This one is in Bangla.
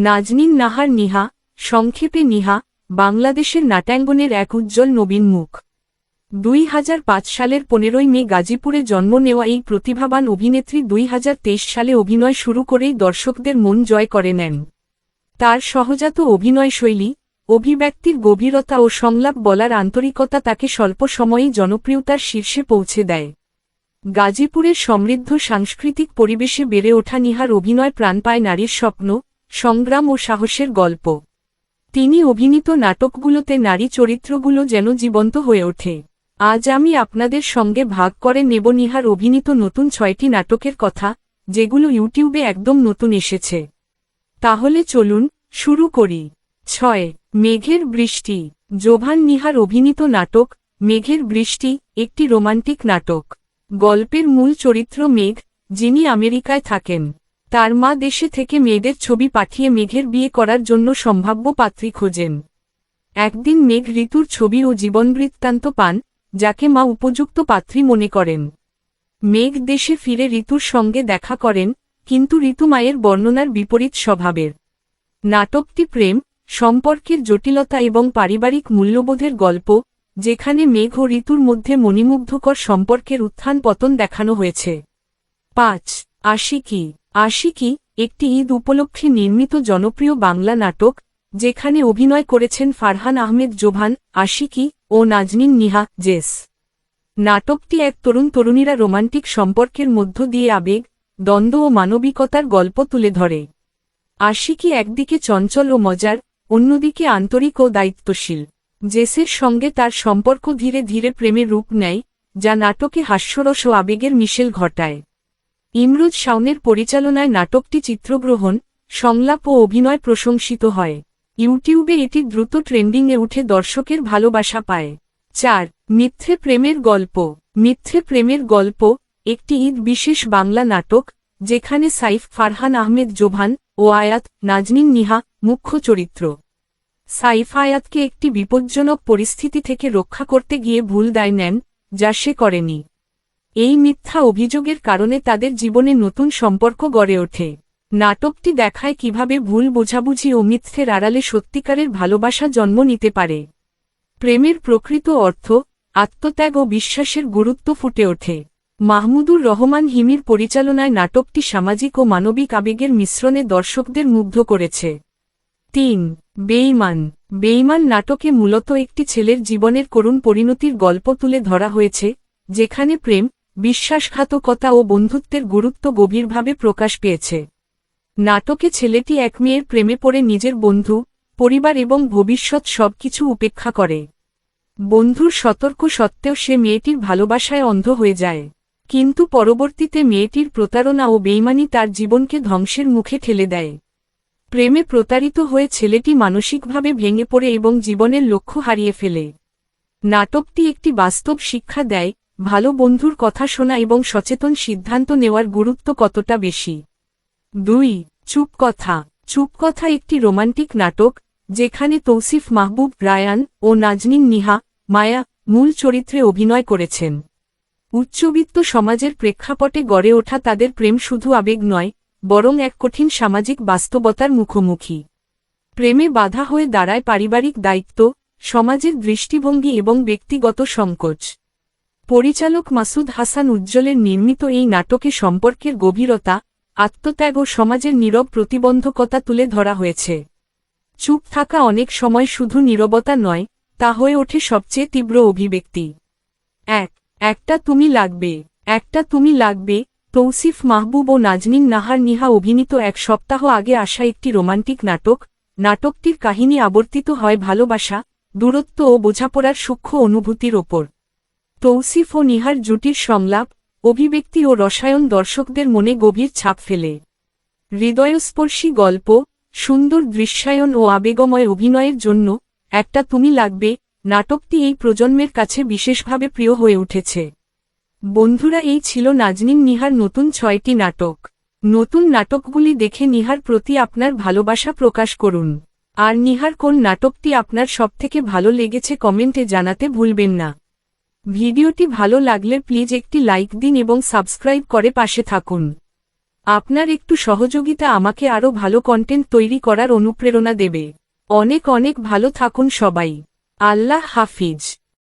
নাজনীন নাহার নিহা, সংক্ষেপে নিহা, বাংলাদেশের নাট্যাঙ্গনের এক উজ্জ্বল নবীন মুখ। 2005 সালের 15 মে গাজীপুরে জন্ম নেওয়া এই প্রতিভাবান অভিনেত্রী 2023 সালে অভিনয় শুরু করেই দর্শকদের মন জয় করে নেন। তার সহজাত অভিনয়শৈলী, অভিব্যক্তির গভীরতা ও সংলাপ বলার আন্তরিকতা তাকে স্বল্প সময়েই জনপ্রিয়তার শীর্ষে পৌঁছে দেয়। গাজীপুরের সমৃদ্ধ সাংস্কৃতিক পরিবেশে বেড়ে ওঠা নিহার অভিনয় প্রাণ পায় নারীর স্বপ্ন, সংগ্রাম ও সাহসের গল্প। তিনি অভিনীত নাটকগুলোতে নারী চরিত্রগুলো যেন জীবন্ত হয়ে ওঠে। আজ আমি আপনাদের সঙ্গে ভাগ করে নেব নিহার অভিনীত নতুন 6টি নাটকের কথা, যেগুলো ইউটিউবে একদম নতুন এসেছে। তাহলে চলুন শুরু করি। 6. মেঘের বৃষ্টি। জোভান নিহার অভিনীত নাটক মেঘের বৃষ্টি একটি রোমান্টিক নাটক। গল্পের মূল চরিত্র মেঘ, যিনি আমেরিকায় থাকেন। তার মা দেশে থেকে মেয়েদের ছবি পাঠিয়ে মেঘের বিয়ে করার জন্য সম্ভাব্য পাত্রী খোঁজেন। একদিন মেঘ ঋতুর ছবি ও জীবনবৃত্তান্ত পান, যাকে মা উপযুক্ত পাত্রী মনে করেন। মেঘ দেশে ফিরে ঋতুর সঙ্গে দেখা করেন, কিন্তু ঋতু মায়ের বর্ণনার বিপরীত স্বভাবের। নাটকটি প্রেম, সম্পর্কের জটিলতা এবং পারিবারিক মূল্যবোধের গল্প, যেখানে মেঘ ও ঋতুর মধ্যে মণিমুগ্ধকর সম্পর্কের উত্থান পতন দেখানো হয়েছে। 5. আশিকি। আশিকি একটি ঈদ উপলক্ষে নির্মিত জনপ্রিয় বাংলা নাটক, যেখানে অভিনয় করেছেন ফারহান আহমেদ জোভান, আশিকি ও নাজনীন নিহা, জেস। নাটকটি এক তরুণ-তরুণীরা রোমান্টিক সম্পর্কের মধ্য দিয়ে আবেগ, দ্বন্দ্ব ও মানবিকতার গল্প তুলে ধরে। আশিকি একদিকে চঞ্চল ও মজার, অন্যদিকে আন্তরিক ও দায়িত্বশীল। জেসের সঙ্গে তার সম্পর্ক ধীরে ধীরে প্রেমের রূপ নেয়, যা নাটকে হাস্যরস ও আবেগের মিশেল ঘটায়। ইমরুজ শাওনের পরিচালনায় নাটকটি চিত্রগ্রহণ, সংলাপ ও অভিনয় প্রশংসিত হয়। ইউটিউবে এটি দ্রুত ট্রেন্ডিংয়ে উঠে দর্শকের ভালোবাসা পায়। 4. মিথ্যে প্রেমের গল্প। মিথ্যে প্রেমের গল্প একটি ঈদ বিশেষ বাংলা নাটক, যেখানে সাইফ, ফারহান আহমেদ জোভান ও আয়াত, নাজনীন নিহা মুখ্য চরিত্র। সাইফ আয়াতকে একটি বিপজ্জনক পরিস্থিতি থেকে রক্ষা করতে গিয়ে ভুল দায় নেন, যা সে করেনি। এই মিথ্যা অভিযোগের কারণে তাদের জীবনে নতুন সম্পর্ক গড়ে ওঠে। নাটকটি দেখায় কিভাবে ভুল বোঝাবুঝি ও মিথ্যের আড়ালে সত্যিকারের ভালোবাসা জন্ম নিতে পারে। প্রেমের প্রকৃত অর্থ, আত্মত্যাগ ও বিশ্বাসের গুরুত্ব ফুটে ওঠে। মাহমুদুর রহমান হিমির পরিচালনায় নাটকটি সামাজিক ও মানবিক আবেগের মিশ্রণে দর্শকদের মুগ্ধ করেছে। 3. বেঈমান। বেঈমান নাটকে মূলত একটি ছেলের জীবনের করুণ পরিণতির গল্প তুলে ধরা হয়েছে, যেখানে প্রেম, বিশ্বাসঘাতকতা ও বন্ধুত্বের গুরুত্ব গভীরভাবে প্রকাশ পেয়েছে। নাটকে ছেলেটি এক মেয়ের প্রেমে পড়ে নিজের বন্ধু, পরিবার এবং ভবিষ্যৎ সবকিছু উপেক্ষা করে। বন্ধুর সতর্ক সত্ত্বেও সে মেয়েটির ভালোবাসায় অন্ধ হয়ে যায়। কিন্তু পরবর্তীতে মেয়েটির প্রতারণা ও বেইমানি তার জীবনকে ধ্বংসের মুখে ঠেলে দেয়। প্রেমে প্রতারিত হয়ে ছেলেটি মানসিকভাবে ভেঙে পড়ে এবং জীবনের লক্ষ্য হারিয়ে ফেলে। নাটকটি একটি বাস্তব শিক্ষা দেয়, ভালো বন্ধুর কথা শোনা এবং সচেতন সিদ্ধান্ত নেওয়ার গুরুত্ব কতটা বেশি। 2. চুপকথা। চুপকথা একটি রোমান্টিক নাটক, যেখানে তৌসিফ মাহবুব, রায়ান ও নাজনীন নিহা, মায়া মূল চরিত্রে অভিনয় করেছেন। উচ্চবিত্ত সমাজের প্রেক্ষাপটে গড়ে ওঠা তাদের প্রেম শুধু আবেগ নয়, বরং এক কঠিন সামাজিক বাস্তবতার মুখোমুখি। প্রেমে বাধা হয়ে দাঁড়ায় পারিবারিক দায়িত্ব, সমাজের দৃষ্টিভঙ্গি এবং ব্যক্তিগত সংকোচ। পরিচালক মাসুদ হাসান উজ্জ্বলের নির্মিত এই নাটকে সম্পর্কের গভীরতা, আত্মত্যাগ ও সমাজের নীরব প্রতিবন্ধকতা তুলে ধরা হয়েছে। চুপ থাকা অনেক সময় শুধু নীরবতা নয়, তা হয়ে ওঠে সবচেয়ে তীব্র অভিব্যক্তি। 1. একটা তুমি লাগবে। একটা তুমি লাগবে তৌসিফ মাহবুব ও নাজনীন নাহার নিহা অভিনীত এক সপ্তাহ আগে আসা একটি রোমান্টিক নাটক। নাটকটির কাহিনী আবর্তিত হয় ভালোবাসা, দূরত্ব ও বোঝাপড়ার সূক্ষ্ম অনুভূতির ওপর। তৌসিফ ও নিহার জুটির সংলাপ, অভিব্যক্তি ও রসায়ন দর্শকদের মনে গভীর ছাপ ফেলে। হৃদয়স্পর্শী গল্প, সুন্দর দৃশ্যায়ন ও আবেগময় অভিনয়ের জন্য একটা তুমি লাগবে নাটকটি এই প্রজন্মের কাছে বিশেষভাবে প্রিয় হয়ে উঠেছে। বন্ধুরা, এই ছিল নাজনীন নিহার নতুন 6টি নাটক। নতুন নাটকগুলি দেখে নিহার প্রতি আপনার ভালোবাসা প্রকাশ করুন। আর নিহার কোন নাটকটি আপনার সবথেকে ভালো লেগেছে কমেন্টে জানাতে ভুলবেন না। ভিডিওটি ভালো লাগলে প্লিজ একটি লাইক দিন এবং সাবস্ক্রাইব করে পাশে থাকুন। আপনার একটু সহযোগিতা আমাকে আরও ভালো কন্টেন্ট তৈরি করার অনুপ্রেরণা দেবে। অনেক অনেক ভালো থাকুন সবাই। আল্লাহ হাফিজ।